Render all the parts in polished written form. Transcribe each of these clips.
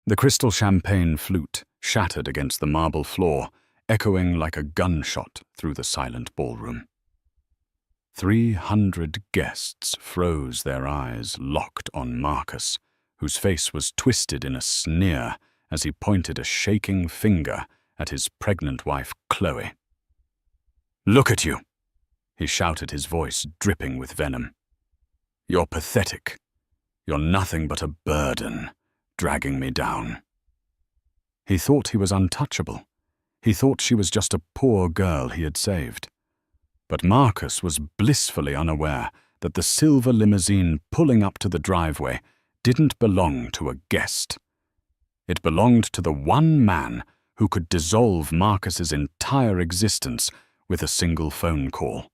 The crystal champagne flute shattered against the marble floor, echoing like a gunshot through the silent ballroom. 300 guests froze their eyes locked on Marcus, whose face was twisted in a sneer as he pointed a shaking finger at his pregnant wife, Chloe. "Look at you," he shouted, his voice dripping with venom. "You're pathetic. You're nothing but a burden, dragging me down." He thought he was untouchable. He thought she was just a poor girl he had saved. But Marcus was blissfully unaware that the silver limousine pulling up to the driveway didn't belong to a guest. It belonged to the one man who could dissolve Marcus's entire existence with a single phone call.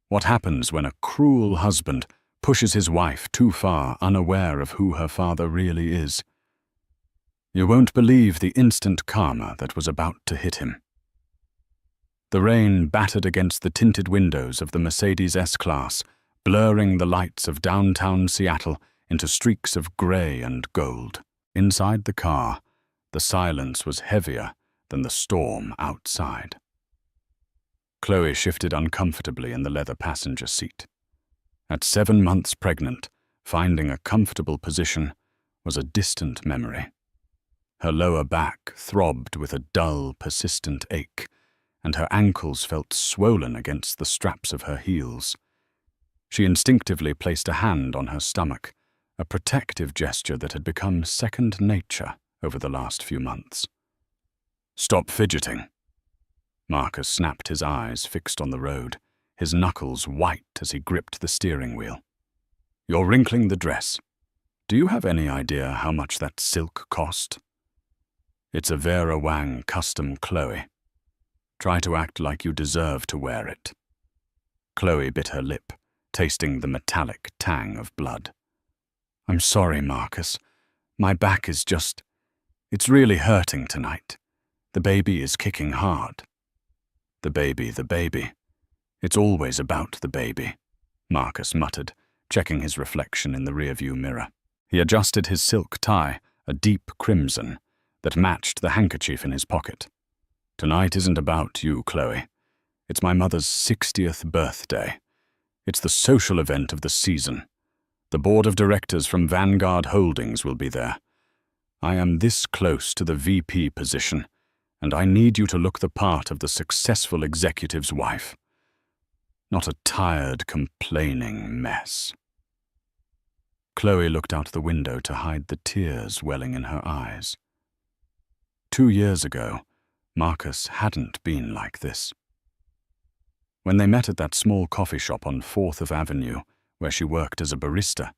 What happens when a cruel husband pushes his wife too far, unaware of who her father really is? You won't believe the instant karma that was about to hit him. The rain battered against the tinted windows of the Mercedes S-Class, blurring the lights of downtown Seattle into streaks of grey and gold. Inside the car, the silence was heavier than the storm outside. Chloe shifted uncomfortably in the leather passenger seat. At 7 months pregnant, finding a comfortable position was a distant memory. Her lower back throbbed with a dull, persistent ache, and her ankles felt swollen against the straps of her heels. She instinctively placed a hand on her stomach, a protective gesture that had become second nature over the last few months. "Stop fidgeting." Marcus snapped, his eyes fixed on the road, his knuckles white as he gripped the steering wheel. "You're wrinkling the dress. Do you have any idea how much that silk cost?" "It's a Vera Wang custom, Chloe. Try to act like you deserve to wear it." Chloe bit her lip, tasting the metallic tang of blood. "I'm sorry, Marcus. My back is just... It's really hurting tonight. The baby is kicking hard." The baby. It's always about the baby," Marcus muttered, checking his reflection in the rearview mirror. He adjusted his silk tie, a deep crimson, that matched the handkerchief in his pocket. "Tonight isn't about you, Chloe. It's my mother's 60th birthday. It's the social event of the season. The board of directors from Vanguard Holdings will be there. I am this close to the VP position, and I need you to look the part of the successful executive's wife. Not a tired, complaining mess." Chloe looked out the window to hide the tears welling in her eyes. 2 years ago, Marcus hadn't been like this. When they met at that small coffee shop on 4th Avenue, where she worked as a barista,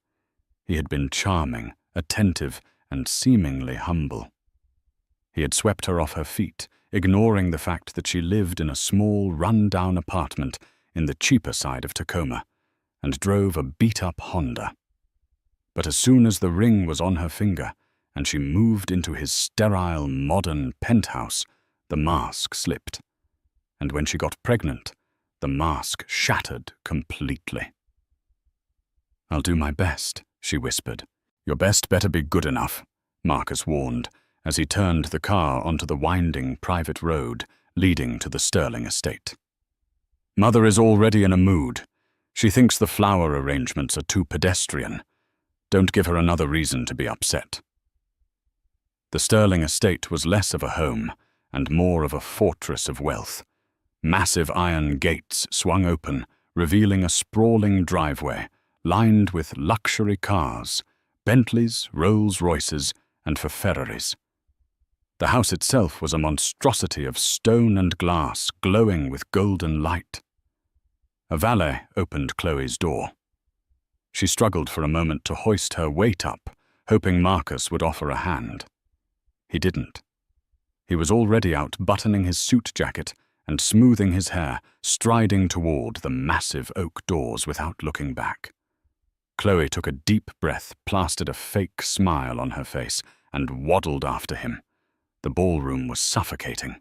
he had been charming, attentive, and seemingly humble. He had swept her off her feet, ignoring the fact that she lived in a small, run-down apartment in the cheaper side of Tacoma, and drove a beat-up Honda. But as soon as the ring was on her finger, and she moved into his sterile, modern penthouse, the mask slipped. And when she got pregnant, the mask shattered completely. "I'll do my best," she whispered. "Your best better be good enough," Marcus warned, as he turned the car onto the winding private road leading to the Sterling estate. "Mother is already in a mood. She thinks the flower arrangements are too pedestrian. Don't give her another reason to be upset." The Sterling estate was less of a home and more of a fortress of wealth. Massive iron gates swung open, revealing a sprawling driveway lined with luxury cars, Bentleys, Rolls-Royces, and Ferraris. The house itself was a monstrosity of stone and glass glowing with golden light. A valet opened Chloe's door. She struggled for a moment to hoist her weight up, hoping Marcus would offer a hand. He didn't. He was already out buttoning his suit jacket and smoothing his hair, striding toward the massive oak doors without looking back. Chloe took a deep breath, plastered a fake smile on her face, and waddled after him. The ballroom was suffocating.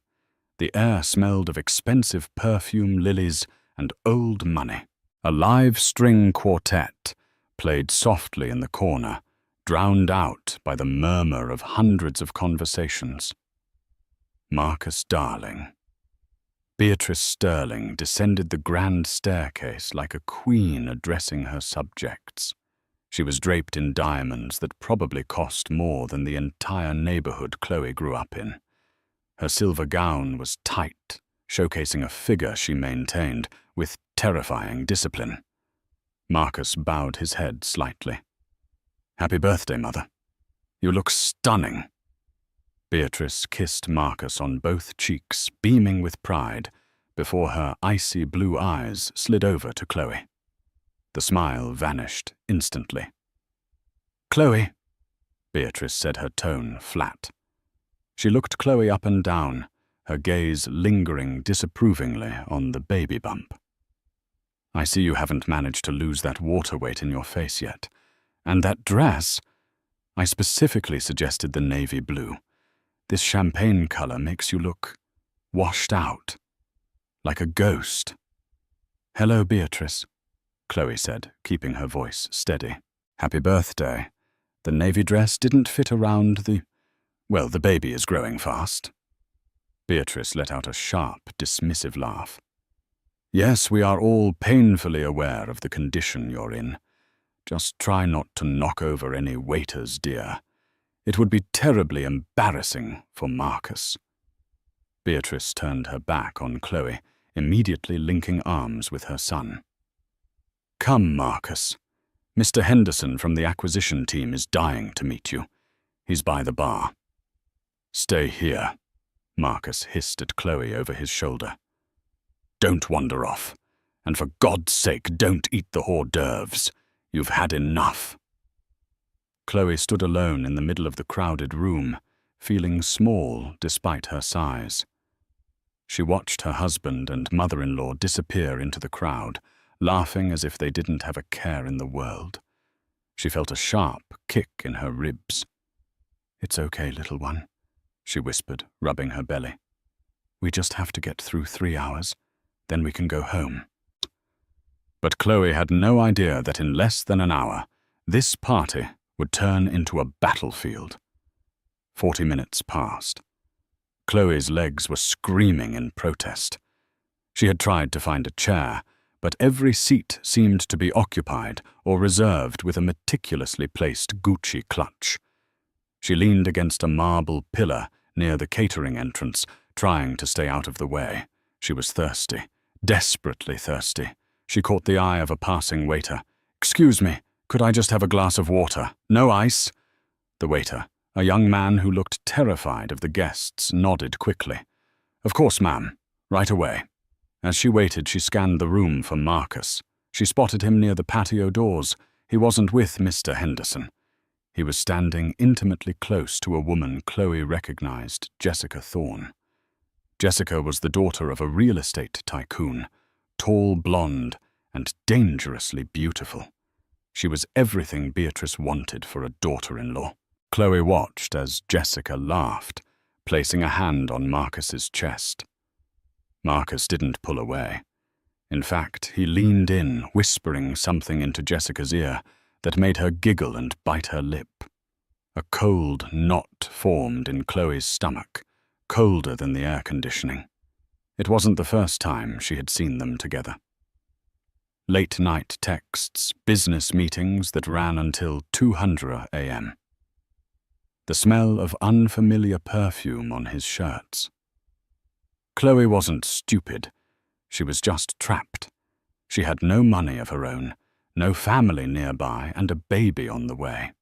The air smelled of expensive perfume, lilies, and old money. A live string quartet played softly in the corner, drowned out by the murmur of hundreds of conversations. Marcus darling. Beatrice Sterling descended the grand staircase like a queen addressing her subjects. She was draped in diamonds that probably cost more than the entire neighborhood Chloe grew up in. Her silver gown was tight, showcasing a figure she maintained with terrifying discipline. Marcus bowed his head slightly. "Happy birthday, Mother. You look stunning." Beatrice kissed Marcus on both cheeks, beaming with pride, before her icy blue eyes slid over to Chloe. The smile vanished instantly. "Chloe," Beatrice said, her tone flat. She looked Chloe up and down, her gaze lingering disapprovingly on the baby bump. "I see you haven't managed to lose that water weight in your face yet. And that dress, I specifically suggested the navy blue. This champagne color makes you look washed out, like a ghost." "Hello, Beatrice," Chloe said, keeping her voice steady. "Happy birthday. The navy dress didn't fit around the baby is growing fast." Beatrice let out a sharp, dismissive laugh. "Yes, we are all painfully aware of the condition you're in. Just try not to knock over any waiters, dear. It would be terribly embarrassing for Marcus." Beatrice turned her back on Chloe, immediately linking arms with her son. "Come, Marcus. Mr. Henderson from the acquisition team is dying to meet you. He's by the bar." "Stay here," Marcus hissed at Chloe over his shoulder. "Don't wander off. And for God's sake, don't eat the hors d'oeuvres. You've had enough." Chloe stood alone in the middle of the crowded room, feeling small despite her size. She watched her husband and mother-in-law disappear into the crowd, laughing as if they didn't have a care in the world. She felt a sharp kick in her ribs. "It's okay, little one," she whispered, rubbing her belly. "We just have to get through 3 hours, then we can go home." But Chloe had no idea that in less than an hour, this party would turn into a battlefield. 40 minutes passed. Chloe's legs were screaming in protest. She had tried to find a chair, but every seat seemed to be occupied or reserved with a meticulously placed Gucci clutch. She leaned against a marble pillar near the catering entrance, trying to stay out of the way. She was thirsty, desperately thirsty. She caught the eye of a passing waiter. "Excuse me, could I just have a glass of water? No ice?" The waiter, a young man who looked terrified of the guests, nodded quickly. "Of course, ma'am. Right away." As she waited, she scanned the room for Marcus. She spotted him near the patio doors. He wasn't with Mr. Henderson. He was standing intimately close to a woman Chloe recognized, Jessica Thorne. Jessica was the daughter of a real estate tycoon, tall, blonde, and dangerously beautiful. She was everything Beatrice wanted for a daughter-in-law. Chloe watched as Jessica laughed, placing a hand on Marcus's chest. Marcus didn't pull away. In fact, he leaned in, whispering something into Jessica's ear that made her giggle and bite her lip. A cold knot formed in Chloe's stomach, colder than the air conditioning. It wasn't the first time she had seen them together. Late-night texts, business meetings that ran until 2:00 a.m. The smell of unfamiliar perfume on his shirts. Chloe wasn't stupid. She was just trapped. She had no money of her own, no family nearby, and a baby on the way.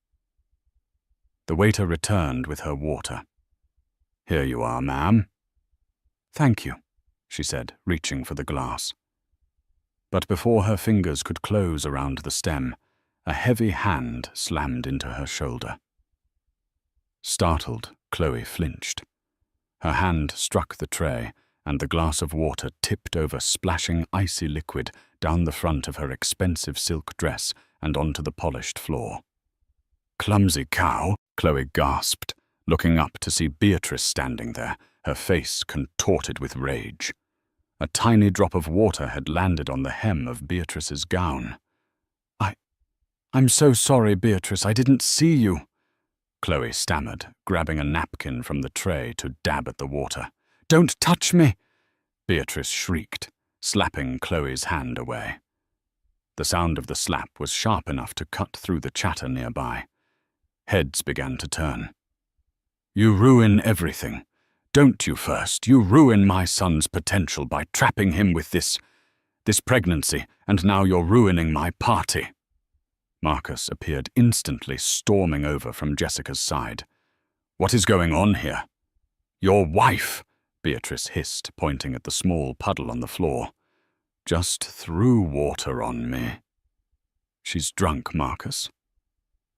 The waiter returned with her water. "Here you are, ma'am." "Thank you," she said, reaching for the glass. But before her fingers could close around the stem, a heavy hand slammed into her shoulder. Startled, Chloe flinched. Her hand struck the tray, and the glass of water tipped over, splashing icy liquid down the front of her expensive silk dress and onto the polished floor. "Clumsy cow," Chloe gasped, looking up to see Beatrice standing there, her face contorted with rage. A tiny drop of water had landed on the hem of Beatrice's gown. I'm so sorry, Beatrice, I didn't see you, Chloe stammered, grabbing a napkin from the tray to dab at the water. Don't touch me, Beatrice shrieked, slapping Chloe's hand away. The sound of the slap was sharp enough to cut through the chatter nearby. Heads began to turn. You ruin everything. Don't you first. You ruin my son's potential by trapping him with this pregnancy, and now you're ruining my party. Marcus appeared instantly, storming over from Jessica's side. What is going on here? Your wife, Beatrice hissed, pointing at the small puddle on the floor. Just threw water on me. She's drunk, Marcus.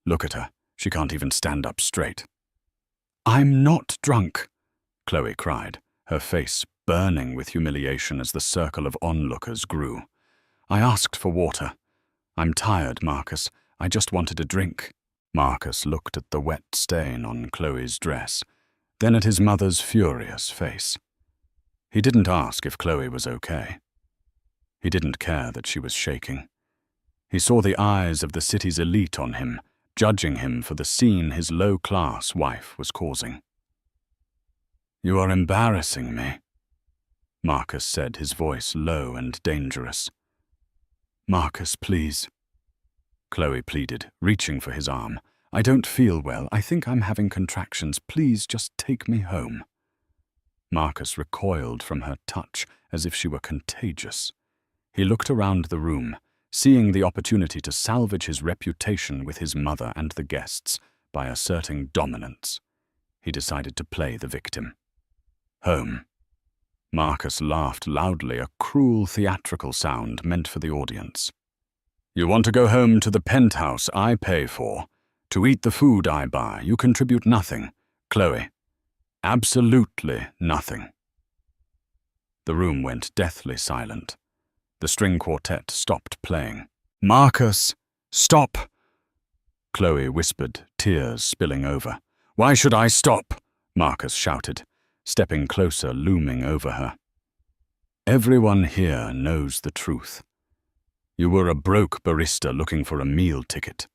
Look at her. She can't even stand up straight. I'm not drunk, Chloe cried, her face burning with humiliation as the circle of onlookers grew. I asked for water. I'm tired, Marcus. I just wanted a drink. Marcus looked at the wet stain on Chloe's dress, then at his mother's furious face. He didn't ask if Chloe was okay. He didn't care that she was shaking. He saw the eyes of the city's elite on him, judging him for the scene his low-class wife was causing. You are embarrassing me, Marcus said, his voice low and dangerous. Marcus, please, Chloe pleaded, reaching for his arm. I don't feel well. I think I'm having contractions. Please just take me home. Marcus recoiled from her touch as if she were contagious. He looked around the room, seeing the opportunity to salvage his reputation with his mother and the guests by asserting dominance. He decided to play the victim. Home. Marcus laughed loudly, a cruel theatrical sound meant for the audience. You want to go home to the penthouse I pay for, to eat the food I buy. You contribute nothing, Chloe. Absolutely nothing. The room went deathly silent. The string quartet stopped playing. Marcus, stop! Chloe whispered, tears spilling over. Why should I stop? Marcus shouted, stepping closer, looming over her. Everyone here knows the truth. You were a broke barista looking for a meal ticket.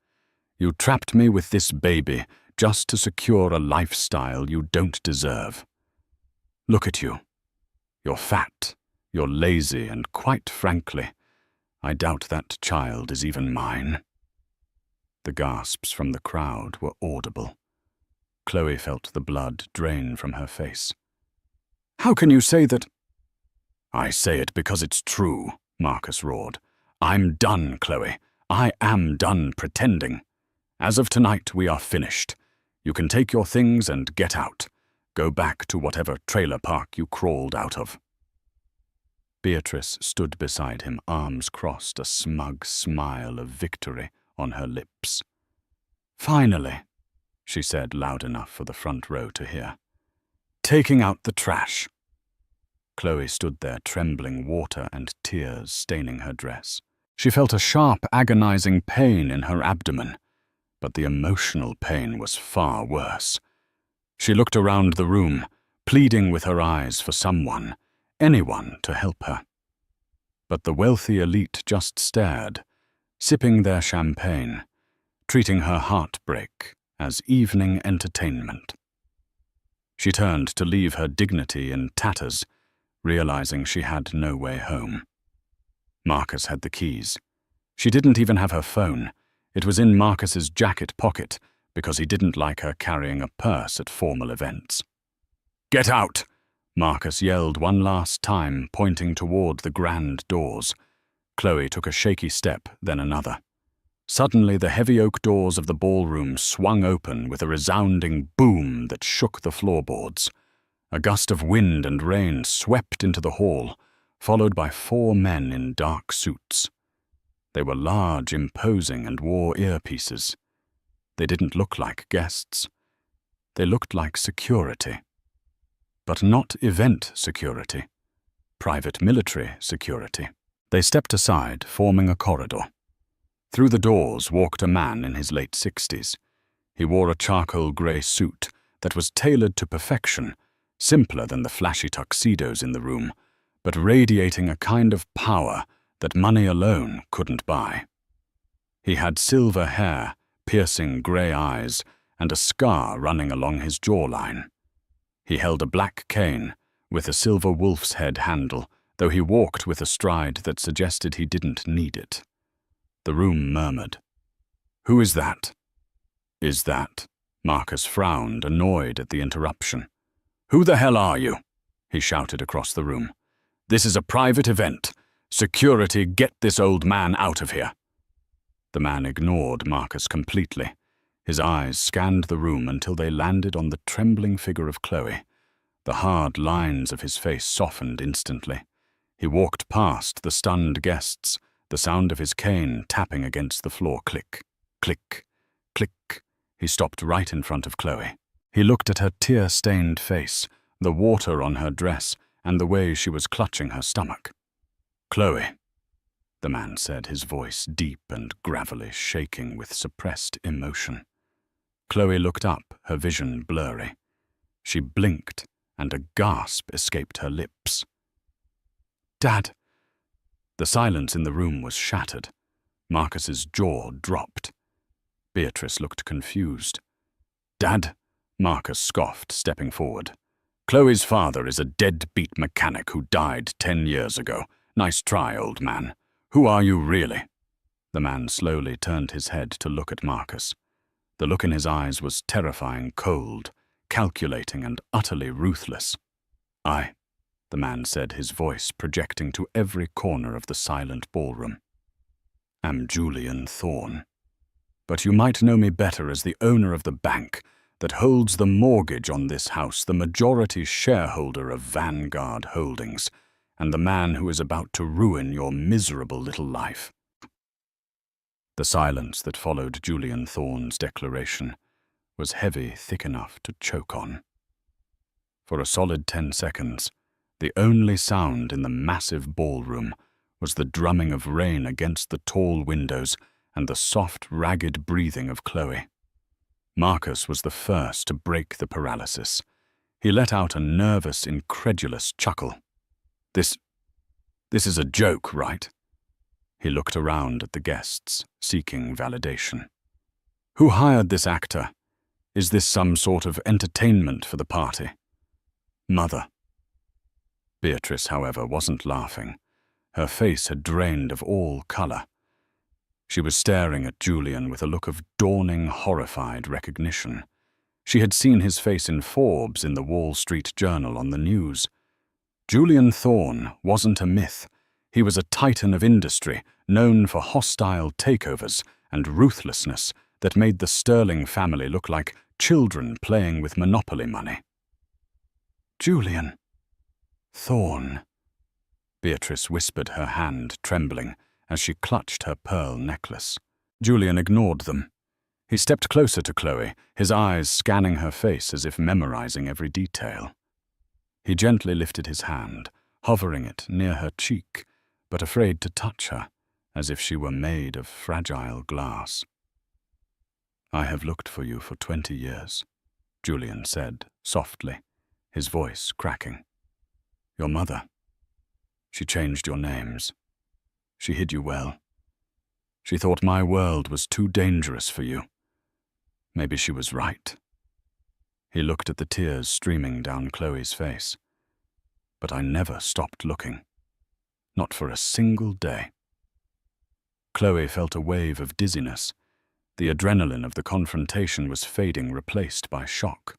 You trapped me with this baby just to secure a lifestyle you don't deserve. Look at you. You're fat, you're lazy, and quite frankly, I doubt that child is even mine. The gasps from the crowd were audible. Chloe felt the blood drain from her face. How can you say that? I say it because it's true, Marcus roared. I'm done, Chloe. I am done pretending. As of tonight, we are finished. You can take your things and get out. Go back to whatever trailer park you crawled out of. Beatrice stood beside him, arms crossed, a smug smile of victory on her lips. Finally, she said loud enough for the front row to hear. Taking out the trash. Chloe stood there, trembling, water and tears staining her dress. She felt a sharp, agonizing pain in her abdomen, but the emotional pain was far worse. She looked around the room, pleading with her eyes for someone, anyone to help her. But the wealthy elite just stared, sipping their champagne, treating her heartbreak as evening entertainment. She turned to leave her dignity in tatters, realizing she had no way home. Marcus had the keys. She didn't even have her phone. It was in Marcus's jacket pocket because he didn't like her carrying a purse at formal events. Get out! Marcus yelled one last time, pointing toward the grand doors. Chloe took a shaky step, then another. Suddenly, the heavy oak doors of the ballroom swung open with a resounding boom that shook the floorboards. A gust of wind and rain swept into the hall, followed by 4 men in dark suits. They were large, imposing, and wore earpieces. They didn't look like guests. They looked like security. But not event security. Private military security. They stepped aside, forming a corridor. Through the doors walked a man in his late 60s. He wore a charcoal grey suit that was tailored to perfection, simpler than the flashy tuxedos in the room, but radiating a kind of power that money alone couldn't buy. He had silver hair, piercing grey eyes, and a scar running along his jawline. He held a black cane with a silver wolf's head handle, though he walked with a stride that suggested he didn't need it. The room murmured. "Who is that?" "Is that?" Marcus frowned, annoyed at the interruption. "Who the hell are you?" he shouted across the room. "This is a private event. Security, get this old man out of here." The man ignored Marcus completely. His eyes scanned the room until they landed on the trembling figure of Chloe. The hard lines of his face softened instantly. He walked past the stunned guests, the sound of his cane tapping against the floor. Click, click, click. He stopped right in front of Chloe. He looked at her tear-stained face, the water on her dress, and the way she was clutching her stomach. "Chloe," the man said, his voice deep and gravelly, shaking with suppressed emotion. Chloe looked up, her vision blurry. She blinked, and a gasp escaped her lips. "Dad!" The silence in the room was shattered. Marcus's jaw dropped. Beatrice looked confused. "Dad?" Marcus scoffed, stepping forward. "Chloe's father is a deadbeat mechanic who died 10 years ago. Nice try, old man. Who are you really?" The man slowly turned his head to look at Marcus. The look in his eyes was terrifying, cold, calculating, and utterly ruthless. "I," the man said, his voice projecting to every corner of the silent ballroom, "am Julian Thorne. But you might know me better as the owner of the bank that holds the mortgage on this house, the majority shareholder of Vanguard Holdings, and the man who is about to ruin your miserable little life." The silence that followed Julian Thorne's declaration was heavy, thick enough to choke on. For a solid 10 seconds, the only sound in the massive ballroom was the drumming of rain against the tall windows and the soft, ragged breathing of Chloe. Marcus was the first to break the paralysis. He let out a nervous, incredulous chuckle. This is a joke, right?" He looked around at the guests, seeking validation. "Who hired this actor? Is this some sort of entertainment for the party?" "Mother." Beatrice, however, wasn't laughing. Her face had drained of all color. She was staring at Julian with a look of dawning, horrified recognition. She had seen his face in Forbes, in the Wall Street Journal, on the news. Julian Thorne wasn't a myth. He was a titan of industry, known for hostile takeovers and ruthlessness that made the Sterling family look like children playing with Monopoly money. "Julian Thorne," Beatrice whispered, her hand trembling as she clutched her pearl necklace. Julian ignored them. He stepped closer to Chloe, his eyes scanning her face as if memorizing every detail. He gently lifted his hand, hovering it near her cheek, but afraid to touch her, as if she were made of fragile glass. "I have looked for you for 20 years, Julian said, softly, his voice cracking. "Your mother. She changed your names. She hid you well. She thought my world was too dangerous for you. Maybe she was right." He looked at the tears streaming down Chloe's face. "But I never stopped looking. Not for a single day." Chloe felt a wave of dizziness. The adrenaline of the confrontation was fading, replaced by shock.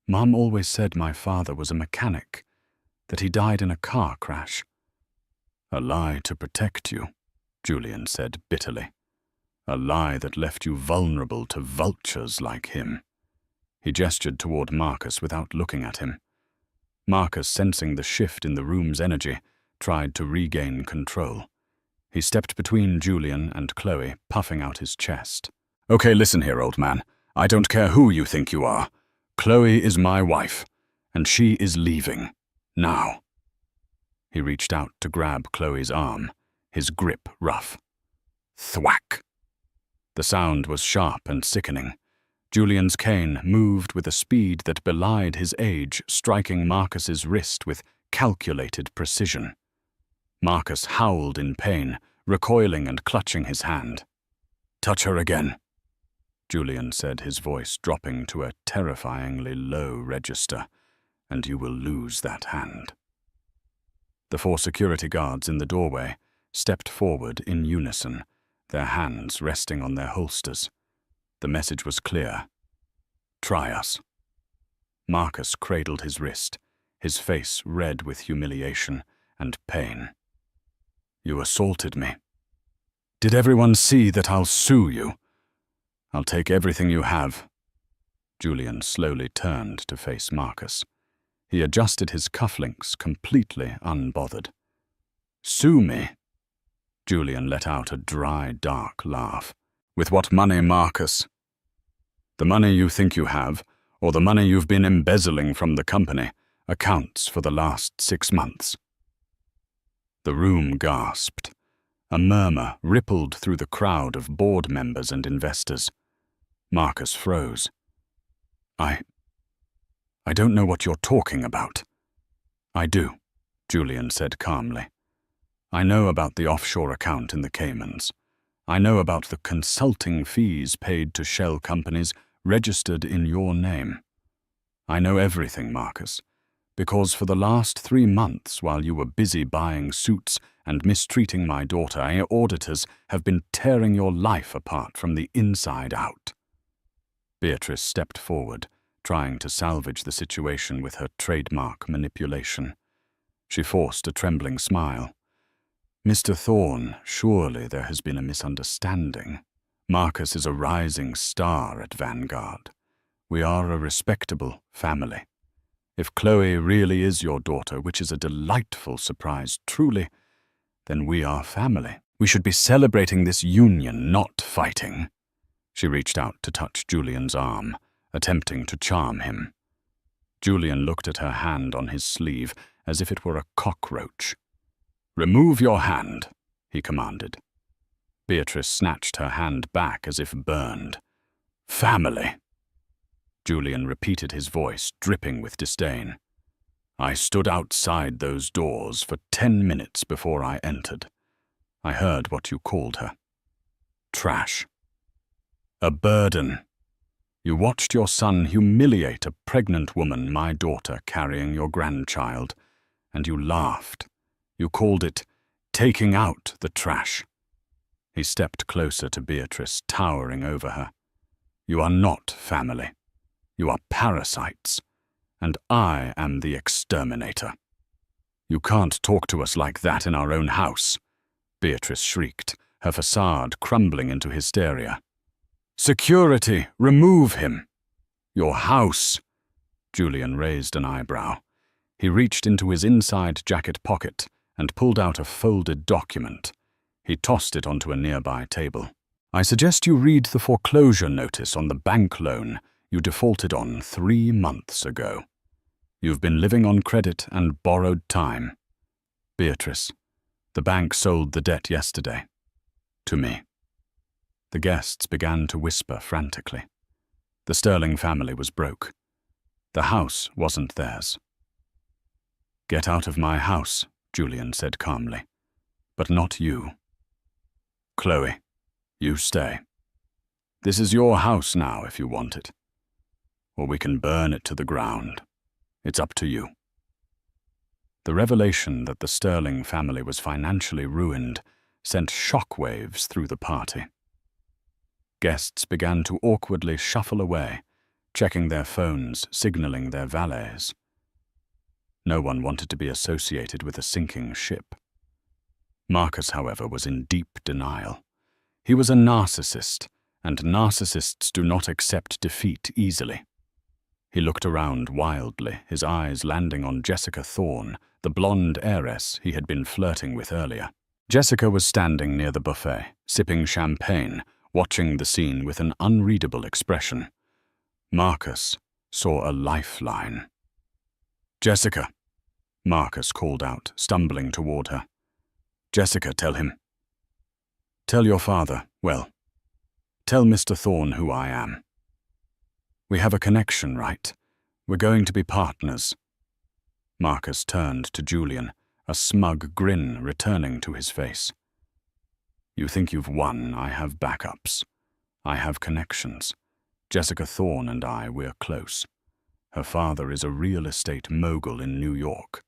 "Mom always said my father was a mechanic, that he died in a car crash." "A lie to protect you," Julian said bitterly. "A lie that left you vulnerable to vultures like him." He gestured toward Marcus without looking at him. Marcus, sensing the shift in the room's energy, tried to regain control. He stepped between Julian and Chloe, puffing out his chest. "Okay, listen here, old man. I don't care who you think you are. Chloe is my wife, and she is leaving. Now." He reached out to grab Chloe's arm, his grip rough. Thwack! The sound was sharp and sickening. Julian's cane moved with a speed that belied his age, striking Marcus's wrist with calculated precision. Marcus howled in pain, recoiling and clutching his hand. Touch her again, Julian said, his voice dropping to a terrifyingly low register, and you will lose that hand. The 4 security guards in the doorway stepped forward in unison, their hands resting on their holsters. The message was clear. Try us. Marcus cradled his wrist, his face red with humiliation and pain. You assaulted me. Did everyone see that I'll sue you? I'll take everything you have. Julian slowly turned to face Marcus. He adjusted his cufflinks, completely unbothered. Sue me? Julian let out a dry, dark laugh. With what money, Marcus? The money you think you have, or the money you've been embezzling from the company, accounts for the last 6 months. The room gasped. A murmur rippled through the crowd of board members and investors. Marcus froze. I don't know what you're talking about. I do, Julian said calmly. I know about the offshore account in the Caymans. I know about the consulting fees paid to shell companies registered in your name. I know everything, Marcus, because for the last 3 months, while you were busy buying suits and mistreating my daughter, our auditors have been tearing your life apart from the inside out. Beatrice stepped forward, trying to salvage the situation with her trademark manipulation. She forced a trembling smile. Mr. Thorne, surely there has been a misunderstanding. Marcus is a rising star at Vanguard. We are a respectable family. If Chloe really is your daughter, which is a delightful surprise, truly, then we are family. We should be celebrating this union, not fighting. She reached out to touch Julian's arm, attempting to charm him. Julian looked at her hand on his sleeve as if it were a cockroach. Remove your hand, he commanded. Beatrice snatched her hand back as if burned. Family. Julian repeated, his voice dripping with disdain. I stood outside those doors for 10 minutes before I entered. I heard what you called her. Trash. A burden. You watched your son humiliate a pregnant woman, my daughter, carrying your grandchild, and you laughed. You called it taking out the trash. He stepped closer to Beatrice, towering over her. You are not family. You are parasites, and I am the exterminator. You can't talk to us like that in our own house, Beatrice shrieked, her facade crumbling into hysteria. Security, remove him. Your house. Julian raised an eyebrow. He reached into his inside jacket pocket and pulled out a folded document. He tossed it onto a nearby table. I suggest you read the foreclosure notice on the bank loan you defaulted on 3 months ago. You've been living on credit and borrowed time. Beatrice, the bank sold the debt yesterday. To me. The guests began to whisper frantically. The Sterling family was broke. The house wasn't theirs. Get out of my house, Julian said calmly. But not you. Chloe, you stay. This is your house now if you want it. Or we can burn it to the ground. It's up to you. The revelation that the Sterling family was financially ruined sent shockwaves through the party. Guests began to awkwardly shuffle away, checking their phones, signaling their valets. No one wanted to be associated with a sinking ship. Marcus, however, was in deep denial. He was a narcissist, and narcissists do not accept defeat easily. He looked around wildly, his eyes landing on Jessica Thorne, the blonde heiress he had been flirting with earlier. Jessica was standing near the buffet, sipping champagne, watching the scene with an unreadable expression. Marcus saw a lifeline. Jessica, Marcus called out, stumbling toward her. Jessica, tell him. Tell your father, well, tell Mr. Thorne who I am. We have a connection, right? We're going to be partners. Marcus turned to Julian, a smug grin returning to his face. You think you've won. I have backups. I have connections. Jessica Thorne and we're close. Her father is a real estate mogul in New York.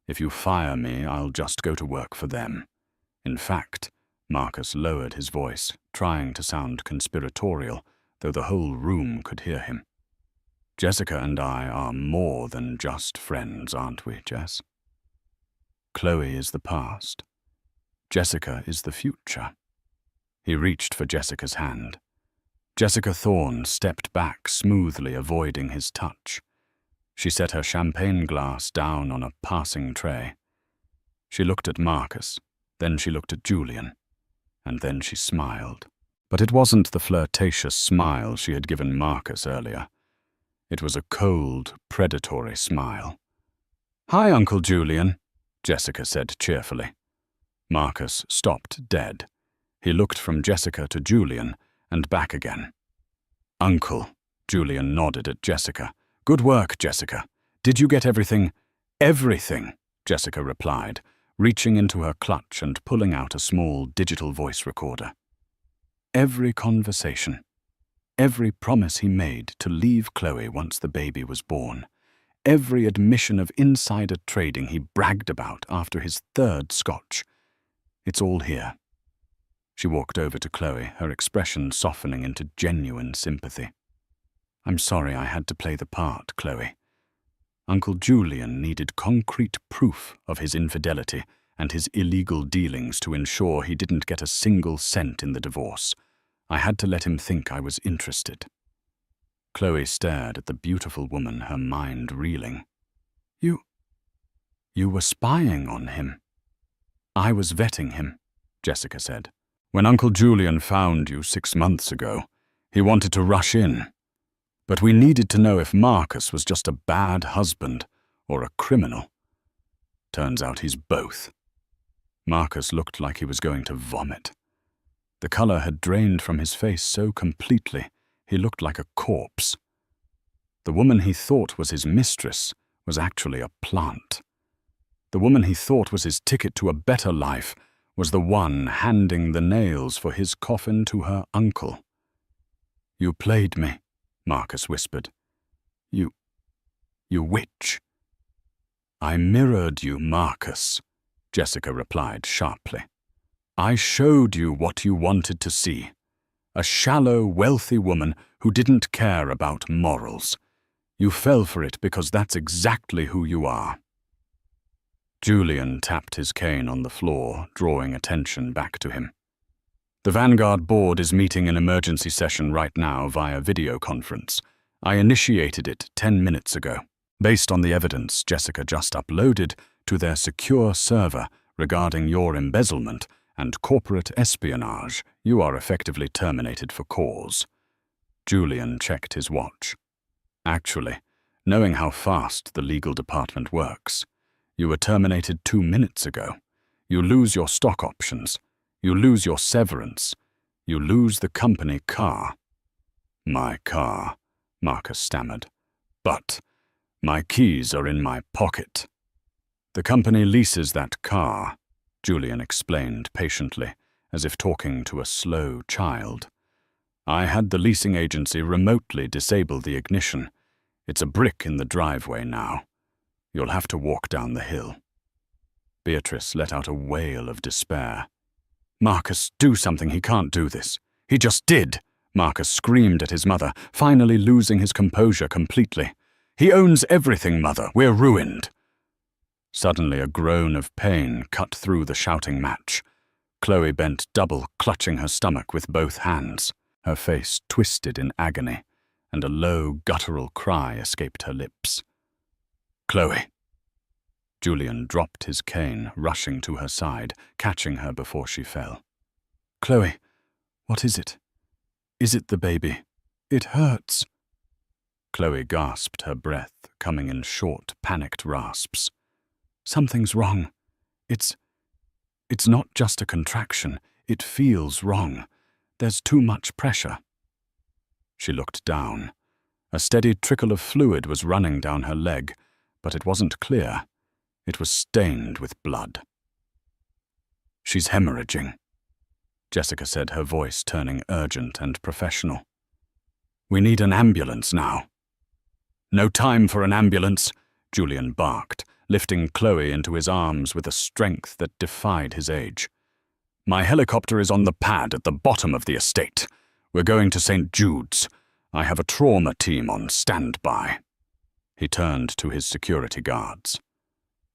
If you fire me, I'll just go to work for them. In fact, Marcus lowered his voice, trying to sound conspiratorial, though the whole room could hear him. Jessica and I are more than just friends, aren't we, Jess? Chloe is the past. Jessica is the future. He reached for Jessica's hand. Jessica Thorne stepped back smoothly, avoiding his touch. She set her champagne glass down on a passing tray. She looked at Marcus, then she looked at Julian, and then she smiled. But it wasn't the flirtatious smile she had given Marcus earlier. It was a cold, predatory smile. "Hi, Uncle Julian," Jessica said cheerfully. Marcus stopped dead. He looked from Jessica to Julian and back again. "Uncle," Julian nodded at Jessica. "Good work, Jessica. Did you get everything?" "Everything," Jessica replied, reaching into her clutch and pulling out a small digital voice recorder. Every conversation. Every promise he made to leave Chloe once the baby was born. Every admission of insider trading he bragged about after his third scotch. It's all here. She walked over to Chloe, her expression softening into genuine sympathy. "I'm sorry I had to play the part, Chloe. Uncle Julian needed concrete proof of his infidelity and his illegal dealings to ensure he didn't get a single cent in the divorce. I had to let him think I was interested." Chloe stared at the beautiful woman, her mind reeling. You were spying on him." "I was vetting him," Jessica said. "When Uncle Julian found you 6 months ago, he wanted to rush in. But we needed to know if Marcus was just a bad husband or a criminal. Turns out he's both." Marcus looked like he was going to vomit. The color had drained from his face so completely, he looked like a corpse. The woman he thought was his mistress was actually a plant. The woman he thought was his ticket to a better life was the one handing the nails for his coffin to her uncle. "You played me," Marcus whispered. You witch." "I mirrored you, Marcus," Jessica replied sharply. "I showed you what you wanted to see. A shallow, wealthy woman who didn't care about morals. You fell for it because that's exactly who you are." Julian tapped his cane on the floor, drawing attention back to him. "The Vanguard board is meeting an emergency session right now via video conference. I initiated it 10 minutes ago. Based on the evidence Jessica just uploaded to their secure server regarding your embezzlement and corporate espionage, you are effectively terminated for cause." Julian checked his watch. "Actually, knowing how fast the legal department works, you were terminated 2 minutes ago. You lose your stock options. You lose your severance. You lose the company car." "My car," Marcus stammered. "But my keys are in my pocket." "The company leases that car," Julian explained patiently, as if talking to a slow child. "I had the leasing agency remotely disable the ignition. It's a brick in the driveway now. You'll have to walk down the hill." Beatrice let out a wail of despair. "Marcus, do something. He can't do this." "He just did," Marcus screamed at his mother, finally losing his composure completely. "He owns everything, Mother. We're ruined." Suddenly a groan of pain cut through the shouting match. Chloe bent double, clutching her stomach with both hands. Her face twisted in agony, and a low, guttural cry escaped her lips. "Chloe." Julian dropped his cane, rushing to her side, catching her before she fell. "Chloe, what is it? Is it the baby? It hurts." Chloe gasped her breath, coming in short, panicked rasps. "Something's wrong. It's not just a contraction. It feels wrong. There's too much pressure." She looked down. A steady trickle of fluid was running down her leg, but it wasn't clear. It was stained with blood. "She's hemorrhaging." Jessica said, her voice turning urgent and professional. "We need an ambulance now." "No time for an ambulance," Julian barked, lifting Chloe into his arms with a strength that defied his age. "My helicopter is on the pad at the bottom of the estate. We're going to St. Jude's. I have a trauma team on standby." He turned to his security guards.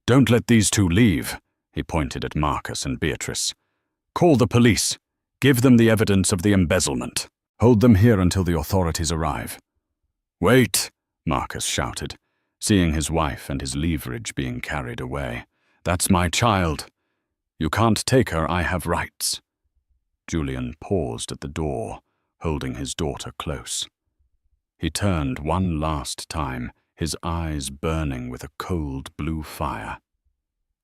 "Don't let these two leave," he pointed at Marcus and Beatrice. "Call the police. Give them the evidence of the embezzlement. Hold them here until the authorities arrive." "Wait," Marcus shouted, seeing his wife and his leverage being carried away. "That's my child. You can't take her, I have rights." Julian paused at the door, holding his daughter close. He turned one last time, his eyes burning with a cold blue fire.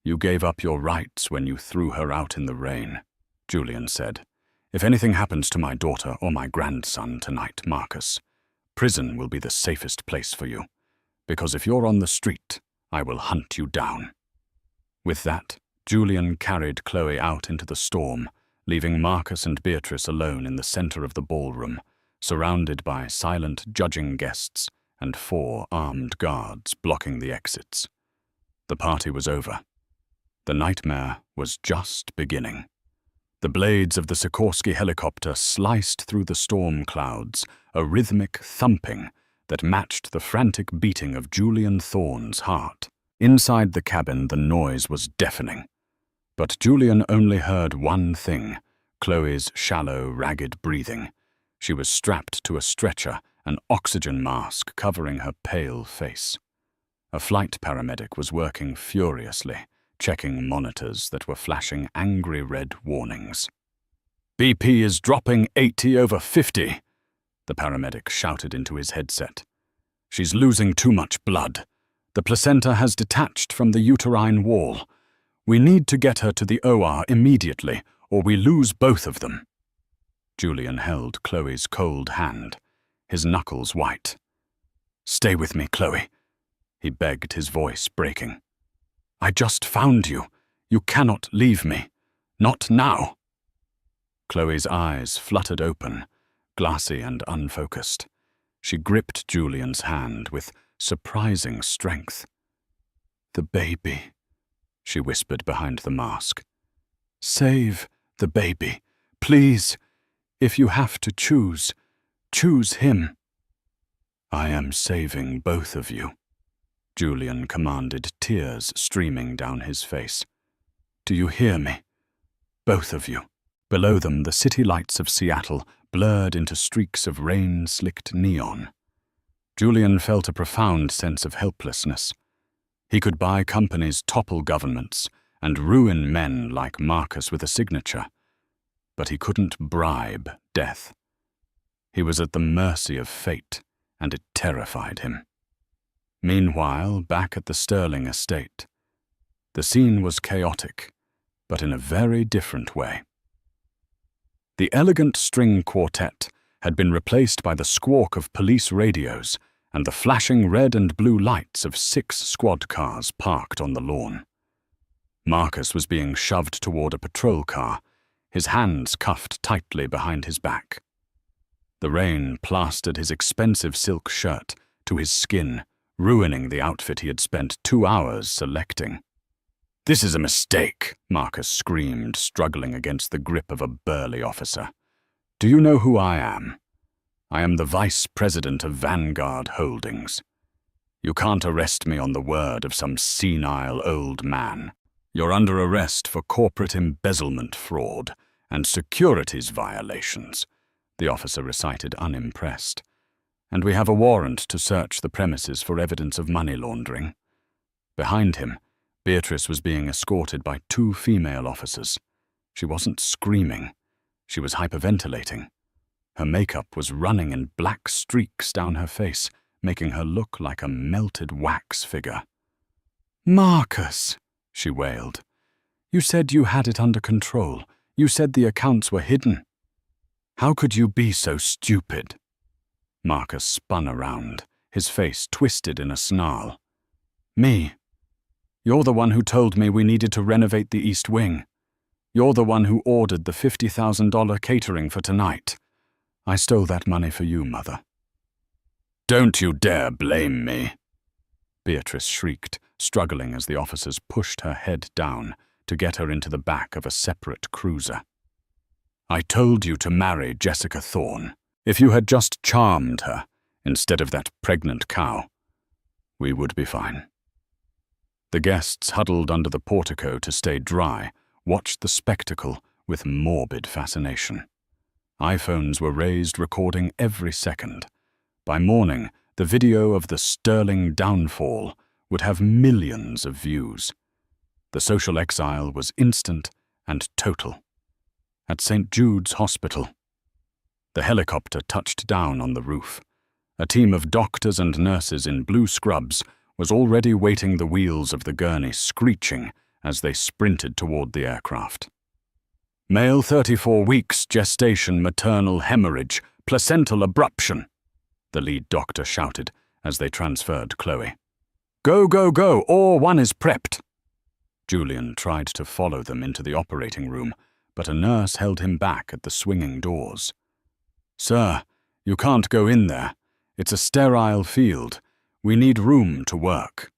"You gave up your rights when you threw her out in the rain," Julian said. "If anything happens to my daughter or my grandson tonight, Marcus, prison will be the safest place for you, because if you're on the street, I will hunt you down." With that, Julian carried Chloe out into the storm, leaving Marcus and Beatrice alone in the center of the ballroom, surrounded by silent judging guests and 4 armed guards blocking the exits. The party was over. The nightmare was just beginning. The blades of the Sikorsky helicopter sliced through the storm clouds, a rhythmic thumping that matched the frantic beating of Julian Thorne's heart. Inside the cabin, the noise was deafening. But Julian only heard one thing: Chloe's shallow, ragged breathing. She was strapped to a stretcher, an oxygen mask covering her pale face. A flight paramedic was working furiously, checking monitors that were flashing angry red warnings. "BP is dropping 80/50, the paramedic shouted into his headset. "She's losing too much blood. The placenta has detached from the uterine wall. We need to get her to the OR immediately, or we lose both of them." Julian held Chloe's cold hand, his knuckles white. "Stay with me, Chloe," he begged, his voice breaking. "I just found you. You cannot leave me. Not now." Chloe's eyes fluttered open, glassy and unfocused. She gripped Julian's hand with surprising strength. "The baby," she whispered behind the mask. "Save the baby. Please. If you have to choose, choose him." "I am saving both of you," Julian commanded, tears streaming down his face. "Do you hear me? Both of you." Below them, the city lights of Seattle blurred into streaks of rain-slicked neon. Julian felt a profound sense of helplessness. He could buy companies, topple governments, and ruin men like Marcus with a signature, but he couldn't bribe death. He was at the mercy of fate, and it terrified him. Meanwhile, back at the Sterling estate, the scene was chaotic, but in a very different way. The elegant string quartet had been replaced by the squawk of police radios and the flashing red and blue lights of 6 squad cars parked on the lawn. Marcus was being shoved toward a patrol car, his hands cuffed tightly behind his back. The rain plastered his expensive silk shirt to his skin, ruining the outfit he had spent 2 hours selecting. "This is a mistake," Marcus screamed, struggling against the grip of a burly officer. "Do you know who I am? I am the vice president of Vanguard Holdings. You can't arrest me on the word of some senile old man. You're under arrest for corporate embezzlement fraud and securities violations," the officer recited, unimpressed. "And we have a warrant to search the premises for evidence of money laundering." Behind him, Beatrice was being escorted by 2 female officers. She wasn't screaming. She was hyperventilating. Her makeup was running in black streaks down her face, making her look like a melted wax figure. "Marcus," she wailed. "You said you had it under control. You said the accounts were hidden. How could you be so stupid?" Marcus spun around, his face twisted in a snarl. "Me? You're the one who told me we needed to renovate the East Wing. You're the one who ordered the $50,000 catering for tonight. I stole that money for you, Mother." "Don't you dare blame me," Beatrice shrieked, struggling as the officers pushed her head down to get her into the back of a separate cruiser. "I told you to marry Jessica Thorne. If you had just charmed her instead of that pregnant cow, we would be fine." The guests, huddled under the portico to stay dry, watched the spectacle with morbid fascination. iPhones were raised, recording every second. By morning, the video of the sterling downfall would have millions of views. The social exile was instant and total. At St. Jude's Hospital, the helicopter touched down on the roof. A team of doctors and nurses in blue scrubs was already waiting the wheels of the gurney, screeching as they sprinted toward the aircraft. "Male 34 weeks, gestation, maternal hemorrhage, placental abruption," the lead doctor shouted as they transferred Chloe. "Go, go, go, or one is prepped." Julian tried to follow them into the operating room, but a nurse held him back at the swinging doors. "Sir, you can't go in there. It's a sterile field. We need room to work."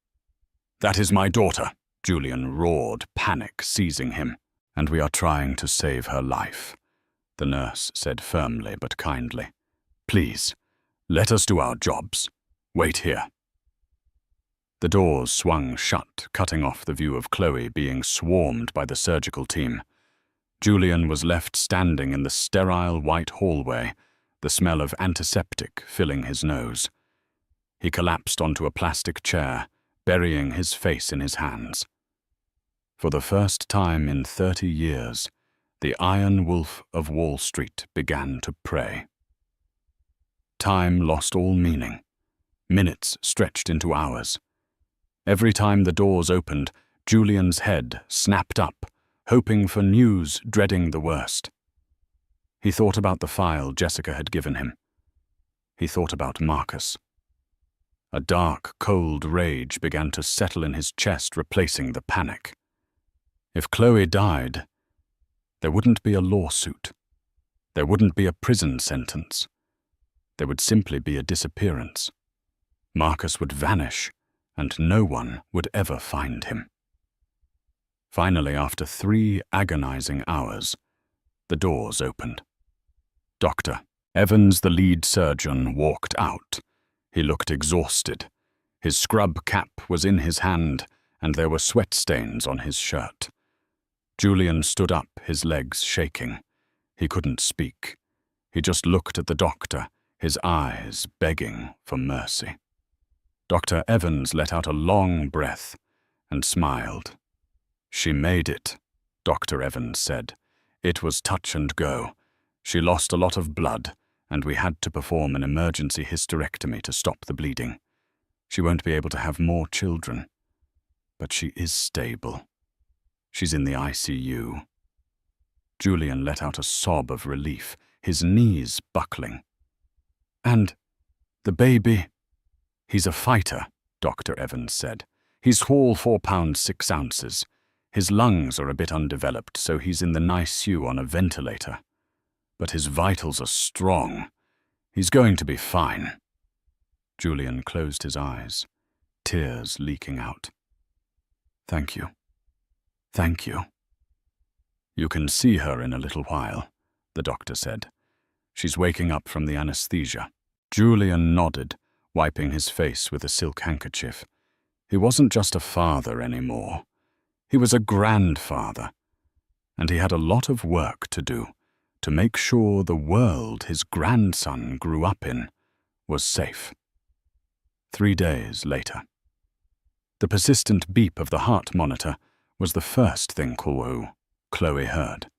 "That is my daughter," Julian roared, panic seizing him. "And we are trying to save her life," the nurse said firmly but kindly. "Please, let us do our jobs. Wait here." The doors swung shut, cutting off the view of Chloe being swarmed by the surgical team. Julian was left standing in the sterile white hallway, the smell of antiseptic filling his nose. He collapsed onto a plastic chair, burying his face in his hands. For the first time in 30 years, the Iron Wolf of Wall Street began to prey. Time lost all meaning. Minutes stretched into hours. Every time the doors opened, Julian's head snapped up, hoping for news, dreading the worst. He thought about the file Jessica had given him. He thought about Marcus. A dark, cold rage began to settle in his chest, replacing the panic. If Chloe died, there wouldn't be a lawsuit. There wouldn't be a prison sentence. There would simply be a disappearance. Marcus would vanish, and no one would ever find him. Finally, after 3 agonizing hours, the doors opened. Dr. Evans, the lead surgeon, walked out. He looked exhausted. His scrub cap was in his hand, and there were sweat stains on his shirt. Julian stood up, his legs shaking. He couldn't speak. He just looked at the doctor, his eyes begging for mercy. Dr. Evans let out a long breath and smiled. "She made it," Dr. Evans said. "It was touch and go. She lost a lot of blood, and we had to perform an emergency hysterectomy to stop the bleeding. She won't be able to have more children. But she is stable. She's in the ICU." Julian let out a sob of relief, his knees buckling. "And the baby?" "He's a fighter," Dr. Evans said. "He's whole 4 pounds 6 ounces. His lungs are a bit undeveloped, so he's in the NICU on a ventilator. But his vitals are strong. He's going to be fine." Julian closed his eyes, tears leaking out. "Thank you. Thank you." "You can see her in a little while," the doctor said. "She's waking up from the anesthesia." Julian nodded, wiping his face with a silk handkerchief. He wasn't just a father anymore. He was a grandfather, and he had a lot of work to do to make sure the world his grandson grew up in was safe. 3 days later. The persistent beep of the heart monitor was the first thing Chloe heard.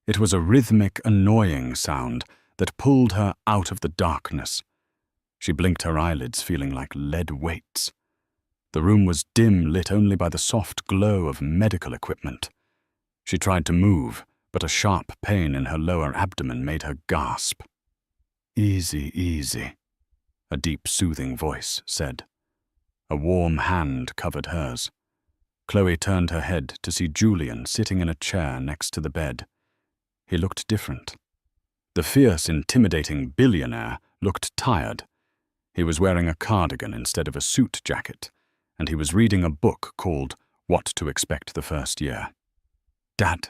It was a rhythmic, annoying sound that pulled her out of the darkness. She blinked her eyelids, feeling like lead weights. The room was dim, lit only by the soft glow of medical equipment. She tried to move, but a sharp pain in her lower abdomen made her gasp. "Easy, easy," a deep, soothing voice said. A warm hand covered hers. Chloe turned her head to see Julian sitting in a chair next to the bed. He looked different. The fierce, intimidating billionaire looked tired. He was wearing a cardigan instead of a suit jacket, and he was reading a book called What to Expect the First Year. "Dad,"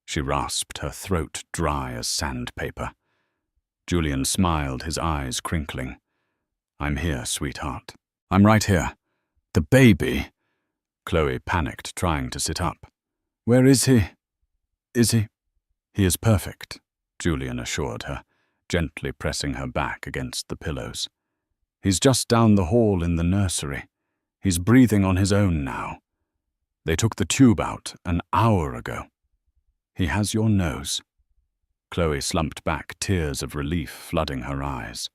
she rasped, her throat dry as sandpaper. Julian smiled, his eyes crinkling. "I'm here, sweetheart. I'm right here. The baby." Chloe panicked, trying to sit up. "Where is he? Is he?" "He is perfect," Julian assured her, gently pressing her back against the pillows. "He's just down the hall in the nursery. He's breathing on his own now. They took the tube out an hour ago. He has your nose." Chloe slumped back, tears of relief flooding her eyes.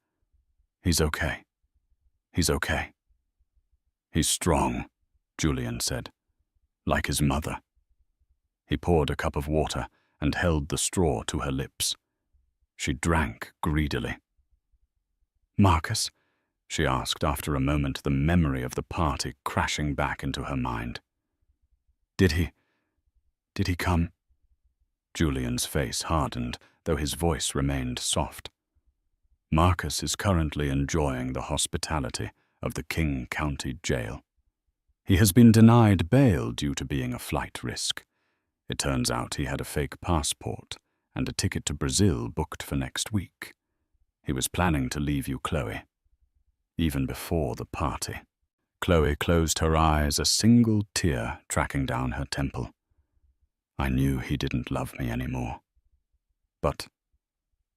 "He's okay. He's okay." "He's strong," Julian said, "like his mother." He poured a cup of water and held the straw to her lips. She drank greedily. "Marcus?" she asked after a moment, the memory of the party crashing back into her mind. Did he come?" Julian's face hardened, though his voice remained soft. "Marcus is currently enjoying the hospitality of the King County Jail. He has been denied bail due to being a flight risk. It turns out he had a fake passport and a ticket to Brazil booked for next week. He was planning to leave you, Chloe, even before the party." Chloe closed her eyes, a single tear tracking down her temple. "I knew he didn't love me anymore. But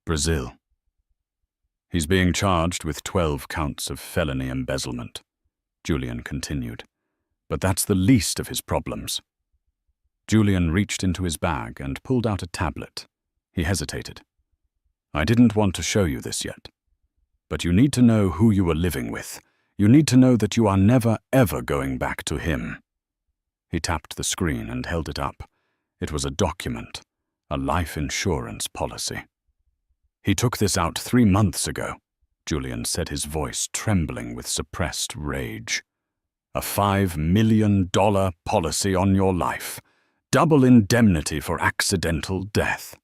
Brazil. He's being charged with 12 counts of felony embezzlement," Julian continued. "But that's the least of his problems." Julian reached into his bag and pulled out a tablet. He hesitated. "I didn't want to show you this yet. But you need to know who you are living with. You need to know that you are never, ever going back to him." He tapped the screen and held it up. It was a document, a life insurance policy. "He took this out 3 months ago," Julian said, his voice trembling with suppressed rage. "A $5 million policy on your life. Double indemnity for accidental death."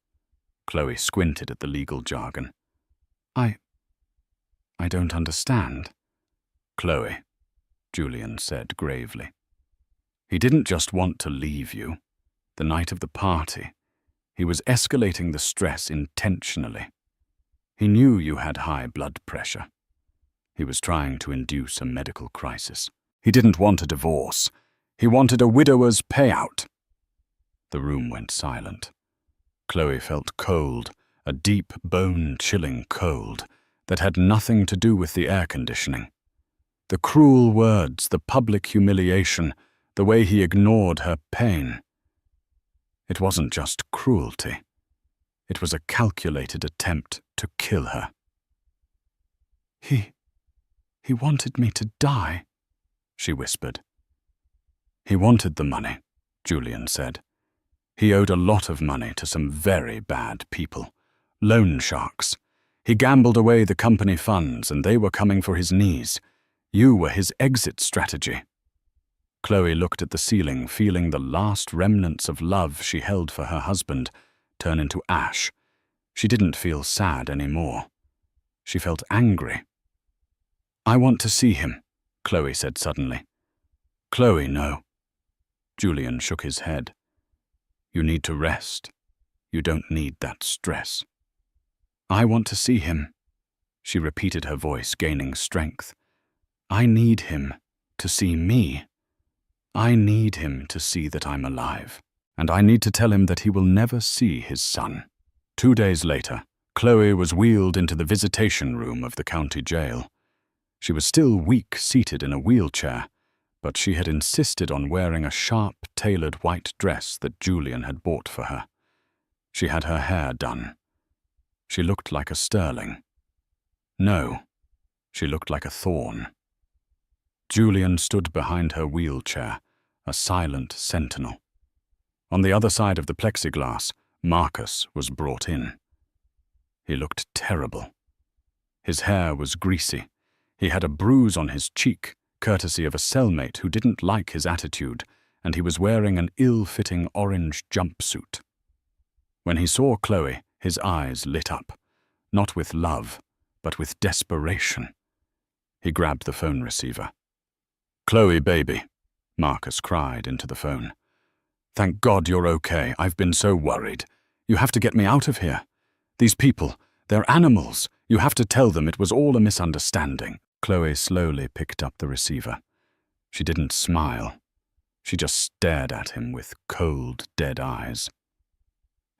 Chloe squinted at the legal jargon. I don't understand." "Chloe," Julian said gravely. "He didn't just want to leave you. The night of the party, he was escalating the stress intentionally. He knew you had high blood pressure. He was trying to induce a medical crisis. He didn't want a divorce. He wanted a widower's payout." The room went silent. Chloe felt cold, a deep, bone-chilling cold that had nothing to do with the air conditioning. The cruel words, the public humiliation, the way he ignored her pain. It wasn't just cruelty. It was a calculated attempt to kill her. He wanted me to die," she whispered. "He wanted the money," Julian said. "He owed a lot of money to some very bad people. Loan sharks. He gambled away the company funds and they were coming for his knees. You were his exit strategy." Chloe looked at the ceiling, feeling the last remnants of love she held for her husband turn into ash. She didn't feel sad anymore. She felt angry. "I want to see him," Chloe said suddenly. "Chloe, no." Julian shook his head. "You need to rest. You don't need that stress." "I want to see him," she repeated, her voice gaining strength. "I need him to see me. I need him to see that I'm alive. And I need to tell him that he will never see his son." 2 days later, Chloe was wheeled into the visitation room of the county jail. She was still weak, seated in a wheelchair, but she had insisted on wearing a sharp-tailored white dress that Julian had bought for her. She had her hair done. She looked like a Sterling. No, she looked like a Thorne. Julian stood behind her wheelchair, a silent sentinel. On the other side of the plexiglass, Marcus was brought in. He looked terrible. His hair was greasy. He had a bruise on his cheek, courtesy of a cellmate who didn't like his attitude and he was wearing an ill-fitting orange jumpsuit. When he saw Chloe, his eyes lit up, not with love, but with desperation. He grabbed the phone receiver. "Chloe, baby," Marcus cried into the phone. "Thank God you're okay. I've been so worried. You have to get me out of here. These people, they're animals. You have to tell them it was all a misunderstanding." Chloe slowly picked up the receiver. She didn't smile. She just stared at him with cold, dead eyes.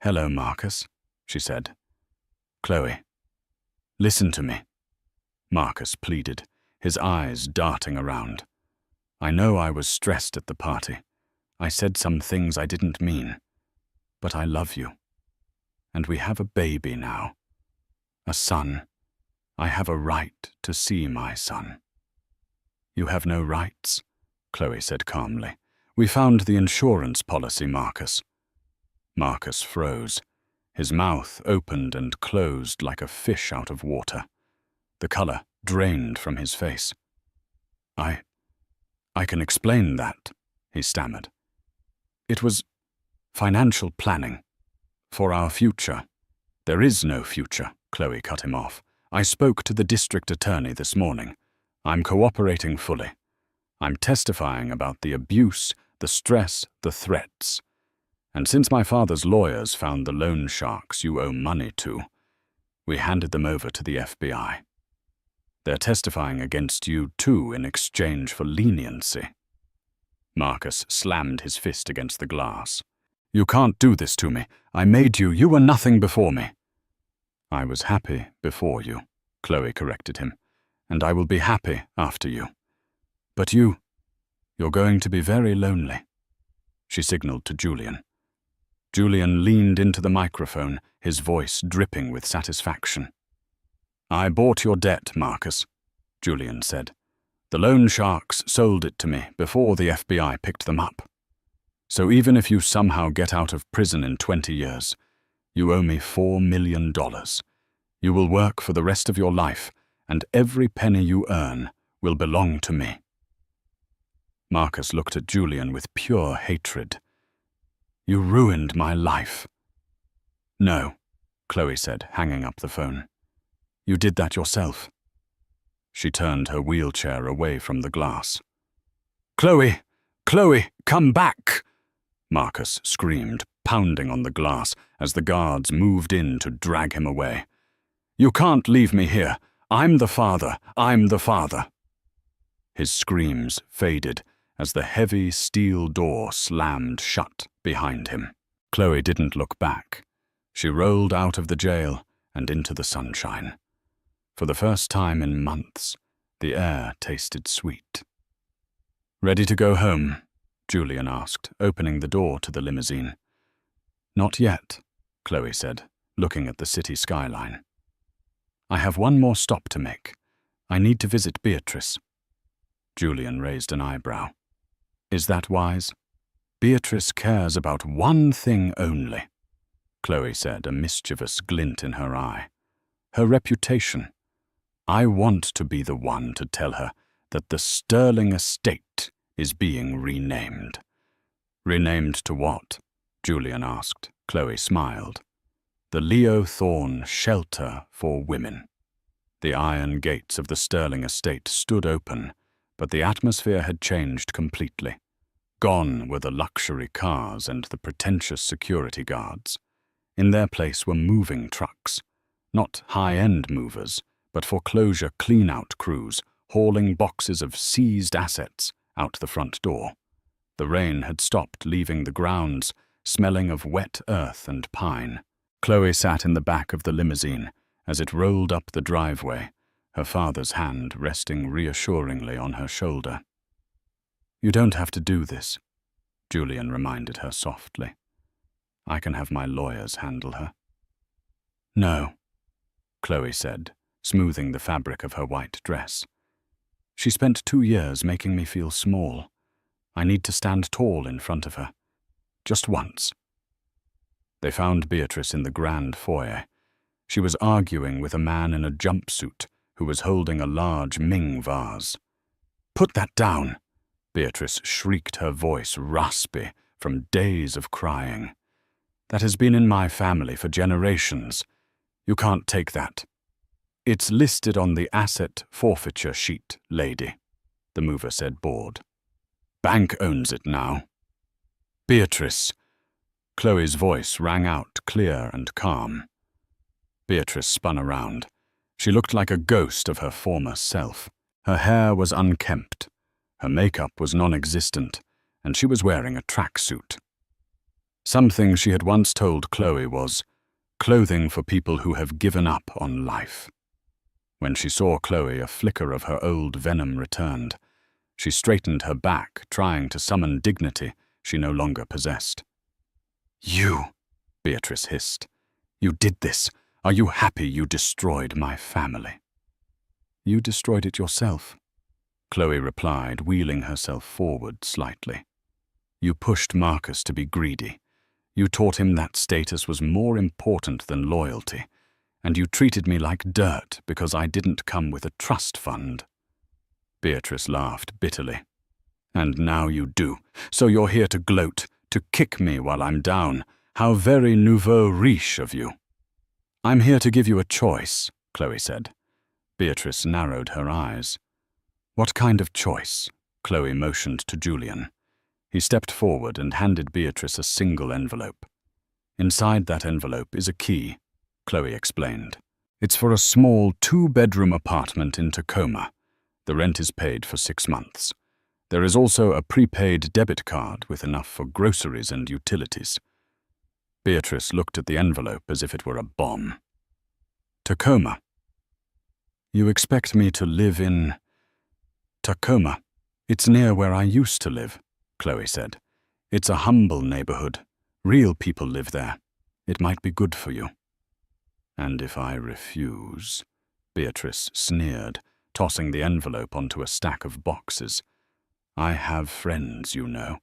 "Hello, Marcus," she said. "Chloe, listen to me," Marcus pleaded, his eyes darting around. "I know I was stressed at the party. I said some things I didn't mean. But I love you. And we have a baby now. A son. I have a right to see my son." "You have no rights," Chloe said calmly. "We found the insurance policy, Marcus." Marcus froze. His mouth opened and closed like a fish out of water. The color drained from his face. I can explain that," he stammered. "It was financial planning. For our future." "There is no future," Chloe cut him off. "I spoke to the district attorney this morning. I'm cooperating fully. I'm testifying about the abuse, the stress, the threats. And since my father's lawyers found the loan sharks you owe money to, we handed them over to the FBI. They're testifying against you too in exchange for leniency." Marcus slammed his fist against the glass. "You can't do this to me. I made you. You were nothing before me." "I was happy before you," Chloe corrected him, "and I will be happy after you. But you're going to be very lonely." She signaled to Julian. Julian leaned into the microphone, his voice dripping with satisfaction. "I bought your debt, Marcus," Julian said. "The loan sharks sold it to me before the FBI picked them up. So even if you somehow get out of prison in 20 years, you owe me $4 million. You will work for the rest of your life, and every penny you earn will belong to me." Marcus looked at Julian with pure hatred. "You ruined my life." "No," Chloe said, hanging up the phone. "You did that yourself." She turned her wheelchair away from the glass. "Chloe! Chloe, come back!" Marcus screamed, pounding on the glass as the guards moved in to drag him away. "You can't leave me here. I'm the father. I'm the father." His screams faded as the heavy steel door slammed shut behind him. Chloe didn't look back. She rolled out of the jail and into the sunshine. For the first time in months, the air tasted sweet. "Ready to go home?" Julian asked, opening the door to the limousine. "Not yet," Chloe said, looking at the city skyline. "I have one more stop to make. I need to visit Beatrice." Julian raised an eyebrow. "Is that wise?" "Beatrice cares about one thing only," Chloe said, a mischievous glint in her eye. "Her reputation. I want to be the one to tell her that the Sterling estate is being renamed." "Renamed to what?" Julian asked. Chloe smiled. "The Leo Thorne Shelter for Women." The iron gates of the Sterling estate stood open, but the atmosphere had changed completely. Gone were the luxury cars and the pretentious security guards. In their place were moving trucks, not high-end movers, but foreclosure clean-out crews hauling boxes of seized assets out the front door. The rain had stopped leaving the grounds, smelling of wet earth and pine. Chloe sat in the back of the limousine as it rolled up the driveway, her father's hand resting reassuringly on her shoulder. "You don't have to do this," Julian reminded her softly. "I can have my lawyers handle her." "No," Chloe said, smoothing the fabric of her white dress. "She spent 2 years making me feel small. I need to stand tall in front of her. Just once." They found Beatrice in the grand foyer. She was arguing with a man in a jumpsuit who was holding a large Ming vase. "Put that down," Beatrice shrieked, her voice raspy from days of crying. "That has been in my family for generations. You can't take that." "It's listed on the asset forfeiture sheet, lady," the mover said, bored. "Bank owns it now." "Beatrice." Chloe's voice rang out clear and calm. Beatrice spun around. She looked like a ghost of her former self. Her hair was unkempt. Her makeup was non-existent, and she was wearing a tracksuit. Something she had once told Chloe was, "Clothing for people who have given up on life." When she saw Chloe, a flicker of her old venom returned. She straightened her back, trying to summon dignity she no longer possessed. "You," Beatrice hissed. "You did this. Are you happy you destroyed my family?" "You destroyed it yourself," Chloe replied, wheeling herself forward slightly. "You pushed Marcus to be greedy. You taught him that status was more important than loyalty, and you treated me like dirt because I didn't come with a trust fund." Beatrice laughed bitterly. "And now you do. So you're here to gloat, to kick me while I'm down. How very nouveau riche of you." "I'm here to give you a choice," Chloe said. Beatrice narrowed her eyes. "What kind of choice?" Chloe motioned to Julian. He stepped forward and handed Beatrice a single envelope. "Inside that envelope is a key," Chloe explained. "It's for a small 2-bedroom apartment in Tacoma. The rent is paid for 6 months. There is also a prepaid debit card with enough for groceries and utilities." Beatrice looked at the envelope as if it were a bomb. "Tacoma? You expect me to live in Tacoma? It's near where I used to live," Chloe said. "It's a humble neighborhood. Real people live there. It might be good for you." "And if I refuse?" Beatrice sneered, tossing the envelope onto a stack of boxes. "I have friends, you know.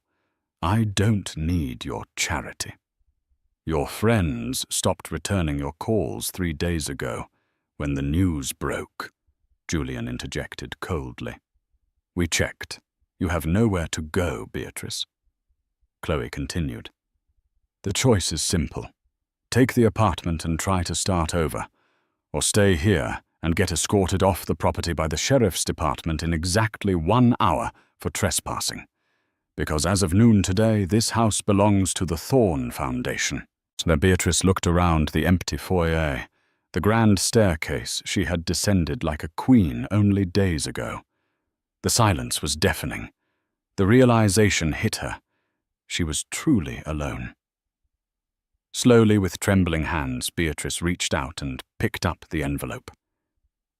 I don't need your charity." "Your friends stopped returning your calls 3 days ago, when the news broke," Julian interjected coldly. "We checked. You have nowhere to go, Beatrice." Chloe continued. "The choice is simple. Take the apartment and try to start over, or stay here and get escorted off the property by the sheriff's department in exactly 1 hour for trespassing. Because as of noon today, this house belongs to the Thorne Foundation." Then Beatrice looked around the empty foyer, the grand staircase she had descended like a queen only days ago. The silence was deafening. The realization hit her. She was truly alone. Slowly, with trembling hands, Beatrice reached out and picked up the envelope.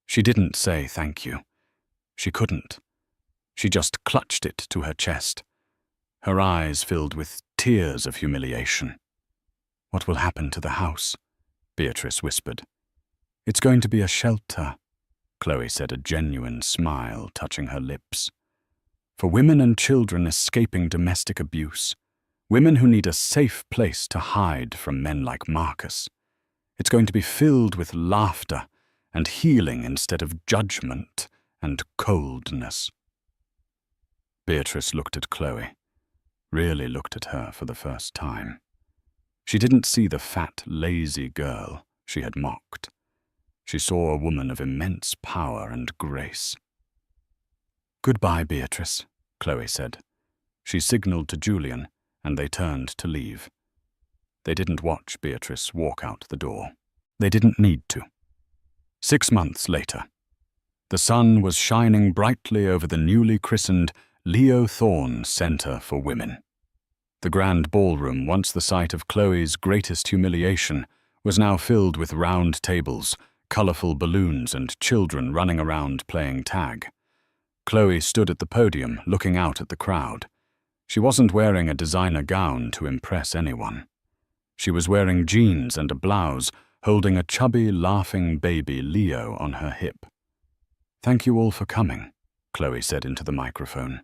She didn't say thank you. She couldn't. She just clutched it to her chest. Her eyes filled with tears of humiliation. "What will happen to the house?" Beatrice whispered. "It's going to be a shelter," Chloe said, a genuine smile touching her lips. "For women and children escaping domestic abuse. Women who need a safe place to hide from men like Marcus. It's going to be filled with laughter and healing instead of judgment and coldness." Beatrice looked at Chloe, really looked at her for the first time. She didn't see the fat, lazy girl she had mocked. She saw a woman of immense power and grace. "Goodbye, Beatrice," Chloe said. She signaled to Julian, and they turned to leave. They didn't watch Beatrice walk out the door. They didn't need to. 6 months later, the sun was shining brightly over the newly christened Leo Thorne Center for Women. The grand ballroom, once the site of Chloe's greatest humiliation, was now filled with round tables, colorful balloons, and children running around playing tag. Chloe stood at the podium, looking out at the crowd. She wasn't wearing a designer gown to impress anyone. She was wearing jeans and a blouse, holding a chubby, laughing baby Leo on her hip. "Thank you all for coming," Chloe said into the microphone.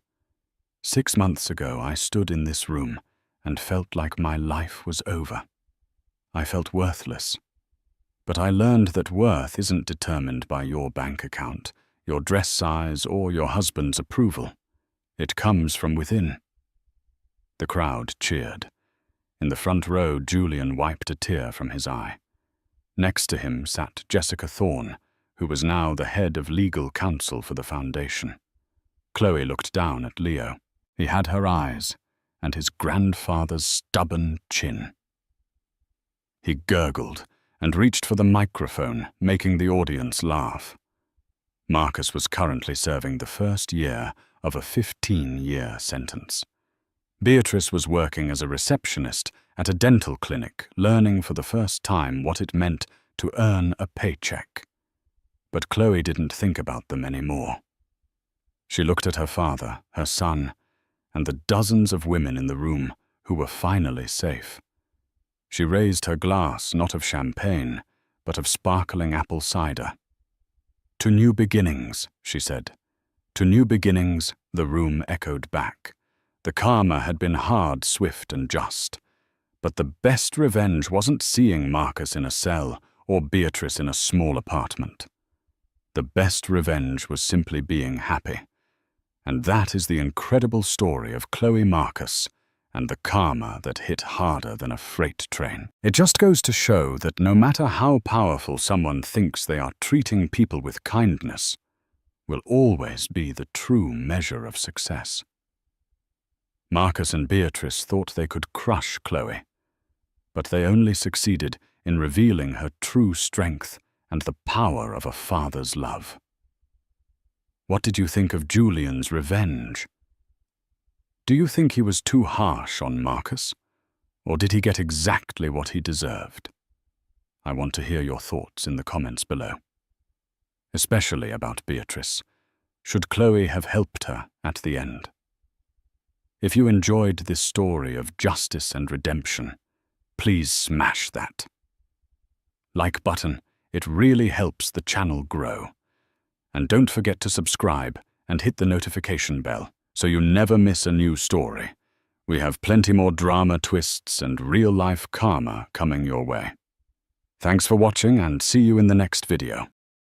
6 months ago, I stood in this room and felt like my life was over. I felt worthless. But I learned that worth isn't determined by your bank account, your dress size, or your husband's approval. It comes from within." The crowd cheered. In the front row, Julian wiped a tear from his eye. Next to him sat Jessica Thorne, who was now the head of legal counsel for the foundation. Chloe looked down at Leo. He had her eyes and his grandfather's stubborn chin. He gurgled and reached for the microphone, making the audience laugh. Marcus was currently serving the first year of a 15-year sentence. Beatrice was working as a receptionist at a dental clinic, learning for the first time what it meant to earn a paycheck. But Chloe didn't think about them anymore. She looked at her father, her son, and the dozens of women in the room who were finally safe. She raised her glass, not of champagne, but of sparkling apple cider. "To new beginnings," she said. "To new beginnings," the room echoed back. The karma had been hard, swift, and just. But the best revenge wasn't seeing Marcus in a cell or Beatrice in a small apartment. The best revenge was simply being happy. And that is the incredible story of Chloe Marcus and the karma that hit harder than a freight train. It just goes to show that no matter how powerful someone thinks they are, treating people with kindness will always be the true measure of success. Marcus and Beatrice thought they could crush Chloe, but they only succeeded in revealing her true strength and the power of a father's love. What did you think of Julian's revenge? Do you think he was too harsh on Marcus, or did he get exactly what he deserved? I want to hear your thoughts in the comments below. Especially about Beatrice. Should Chloe have helped her at the end? If you enjoyed this story of justice and redemption, please smash that like button. It really helps the channel grow. And don't forget to subscribe and hit the notification bell so you never miss a new story. We have plenty more drama twists and real-life karma coming your way. Thanks for watching and see you in the next video.